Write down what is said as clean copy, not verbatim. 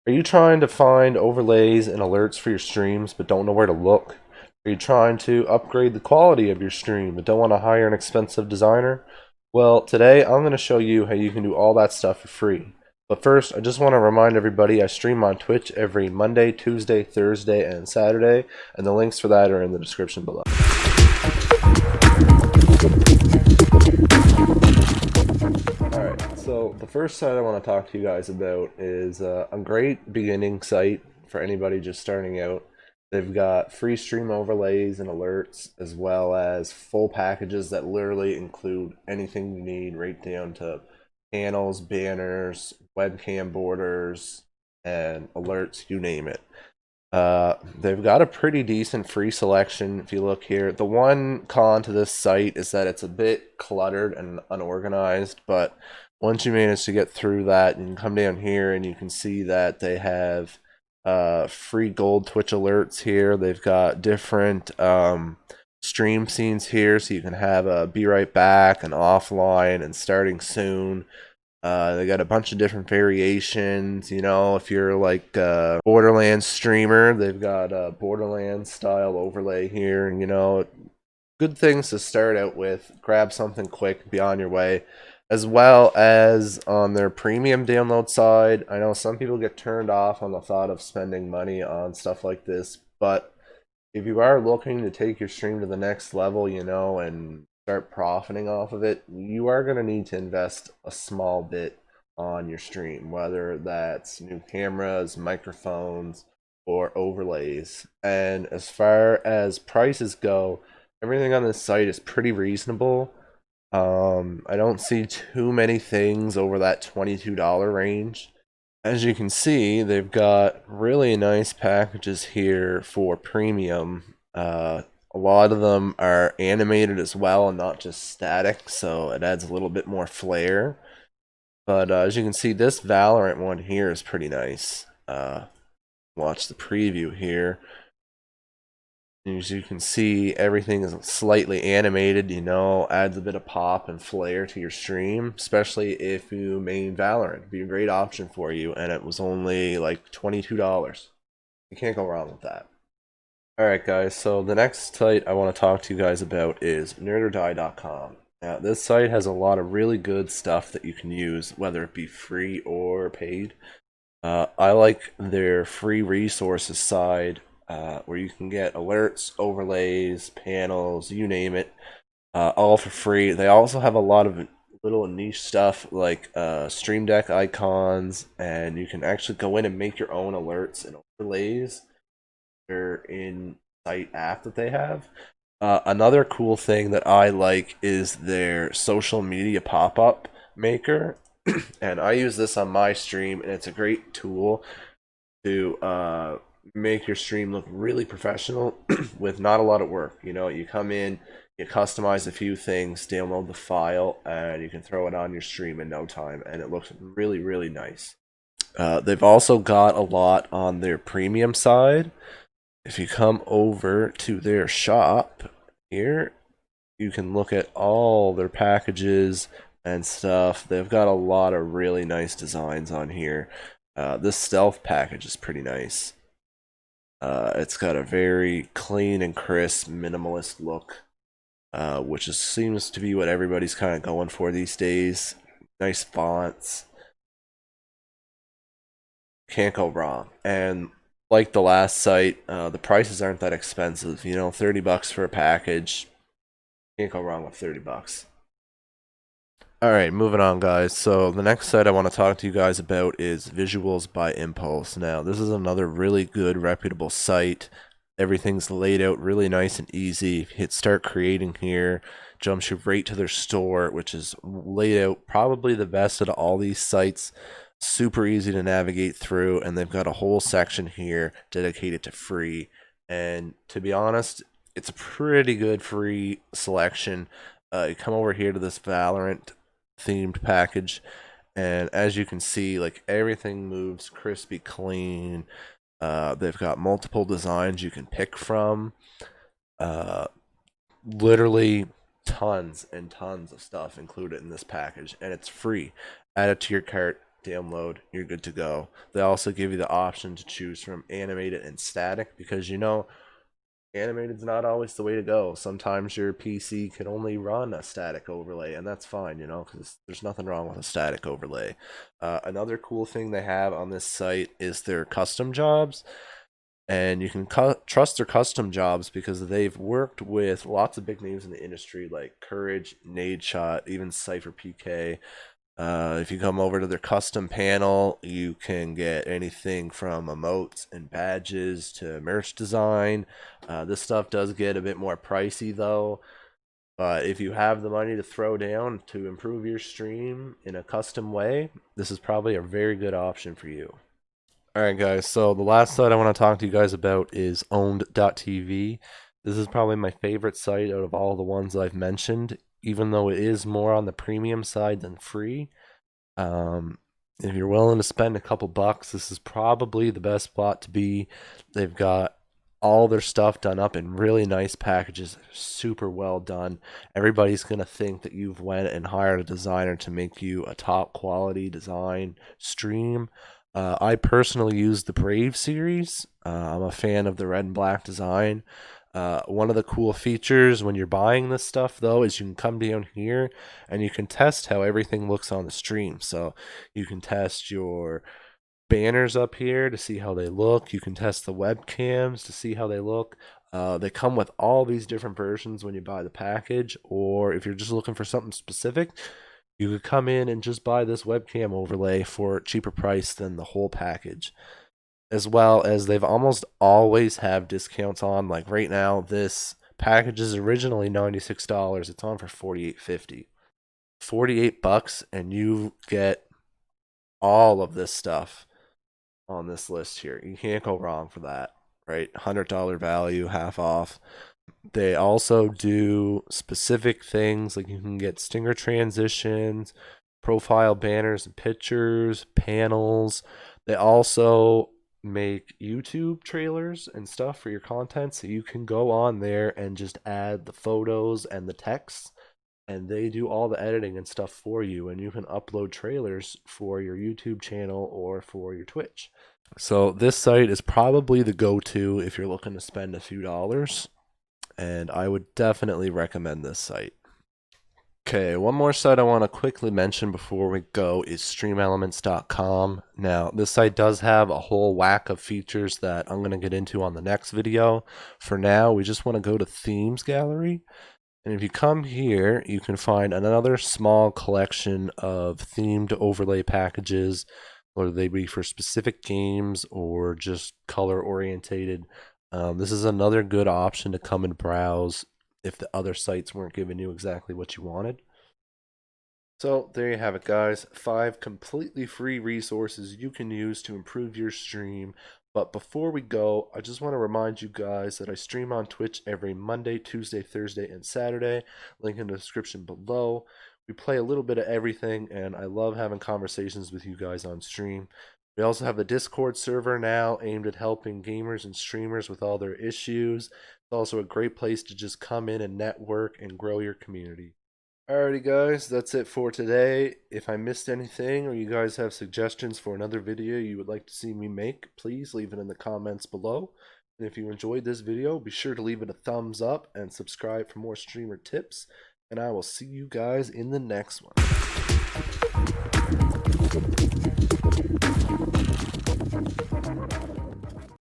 Are you trying to find overlays and alerts for your streams but don't know where to look? Are you trying to upgrade the quality of your stream but don't want to hire an expensive designer? Well, today I'm going to show you how you can do all that stuff for free. But first, I just want to remind everybody I stream on Twitch every Monday, Tuesday, Thursday, and Saturday, and the links for that are in the description below. Alright, so the first site I want to talk to you guys about is a great beginning site for anybody just starting out. They've got free stream overlays and alerts, as well as full packages that literally include anything you need, right down to panels, banners, webcam borders, and alerts, you name it. They've got a pretty decent free selection if you look here. The one con to this site is that it's a bit cluttered and unorganized, but once you manage to get through that, you can come down here and you can see that they have free gold Twitch alerts here. They've got different stream scenes here, so you can have a be right back and offline and starting soon. They got a bunch of different variations. You know, if you're like a Borderlands streamer, they've got a Borderlands style overlay here. And, you know, good things to start out with. Grab something quick, be on your way. As well as on their premium download side, I know some people get turned off on the thought of spending money on stuff like this, but if you are looking to take your stream to the next level, you know, and start profiting off of it, you are going to need to invest a small bit on your stream, whether that's new cameras, microphones, or overlays. And as far as prices go, everything on this site is pretty reasonable. I don't see too many things over that $22 range. As you can see, they've got really nice packages here for premium. A lot of them are animated as well and not just static, so it adds a little bit more flair. But as you can see, this Valorant one here is pretty nice. Watch the preview here. As you can see, everything is slightly animated, you know, adds a bit of pop and flair to your stream, especially if you main Valorant. It'd be a great option for you, and it was only like $22. You can't go wrong with that. Alright guys, so the next site I want to talk to you guys about is Nerdordie.com. Now, this site has a lot of really good stuff that you can use, whether it be free or paid. I like their free resources side, where you can get alerts, overlays, panels, you name it, all for free. They also have a lot of little niche stuff like Stream Deck icons, and you can actually go in and make your own alerts and overlays. They're in site app that they have. Another cool thing that I like is their social media pop-up maker. And I use this on my stream, and it's a great tool to make your stream look really professional with not a lot of work. You know, you come in, you customize a few things, download the file, and you can throw it on your stream in no time, and it looks really, really nice. They've also got a lot on their premium side. If you come over to their shop here, you can look at all their packages and stuff. They've got a lot of really nice designs on here. This stealth package is pretty nice. It's got a very clean and crisp minimalist look, which seems to be what everybody's kind of going for these days. Nice fonts. Can't go wrong. And like the last site, the prices aren't that expensive. You know, $30 for a package. Can't go wrong with $30. Alright, moving on, guys. So the next site I want to talk to you guys about is Visuals by Impulse. Now, this is another really good, reputable site. Everything's laid out really nice and easy. Hit start creating here, jumps you right to their store, which is laid out probably the best out of all these sites. Super easy to navigate through, and they've got a whole section here dedicated to free. And to be honest, it's a pretty good free selection. You come over here to this Valorant themed package, and as you can see, like, everything moves crispy clean. They've got multiple designs you can pick from. Literally tons and tons of stuff included in this package, and it's free. Add it to your cart, download, you're good to go. They also give you the option to choose from animated and static, because animated's not always the way to go. Sometimes your PC can only run a static overlay, and that's fine, because there's nothing wrong with a static overlay. Another cool thing they have on this site is their custom jobs. And you can trust their custom jobs because they've worked with lots of big names in the industry like Courage, Nadeshot, even Cypher PK. If you come over to their custom panel, you can get anything from emotes and badges to merch design. This stuff does get a bit more pricey though. But if you have the money to throw down to improve your stream in a custom way, this is probably a very good option for you. Alright guys, so the last site I want to talk to you guys about is Ownedtv. This is probably my favorite site out of all the ones I've mentioned, even though it is more on the premium side than free. If you're willing to spend a couple bucks, this is probably the best spot to be. They've got all their stuff done up in really nice packages, super well done. Everybody's gonna think that you've went and hired a designer to make you a top quality design stream. I personally use the Brave series. I'm a fan of the red and black design. One of the cool features when you're buying this stuff though is you can come down here and you can test how everything looks on the stream. So you can test your banners up here to see how they look. You can test the webcams to see how they look. They come with all these different versions when you buy the package, or if you're just looking for something specific, you could come in and just buy this webcam overlay for a cheaper price than the whole package. As well as they've almost always have discounts on. Like right now, this package is originally $96. It's on for $48.50. $48 and you get all of this stuff on this list here. You can't go wrong for that, right? $100 value, half off. They also do specific things like you can get stinger transitions, profile banners and pictures, panels. They also make YouTube trailers and stuff for your content, so you can go on there and just add the photos and the text, and they do all the editing and stuff for you, and you can upload trailers for your YouTube channel or for your Twitch. So this site is probably the go-to if you're looking to spend a few dollars, and I would definitely recommend this site. Okay, one more site I want to quickly mention before we go is Streamelements.com. Now, this site does have a whole whack of features that I'm going to get into on the next video. For now, we just want to go to Themes Gallery. And if you come here, you can find another small collection of themed overlay packages, whether they be for specific games or just color orientated. This is another good option to come and browse if the other sites weren't giving you exactly what you wanted. So there you have it, guys. 5 completely free resources you can use to improve your stream. But before we go, I just want to remind you guys that I stream on Twitch every Monday, Tuesday, Thursday, and Saturday. Link in the description below. We play a little bit of everything, and I love having conversations with you guys on stream. We also have a Discord server now aimed at helping gamers and streamers with all their issues. It's also a great place to just come in and network and grow your community. Alrighty guys, that's it for today. If I missed anything or you guys have suggestions for another video you would like to see me make, please leave it in the comments below. And if you enjoyed this video, be sure to leave it a thumbs up and subscribe for more streamer tips. And I will see you guys in the next one.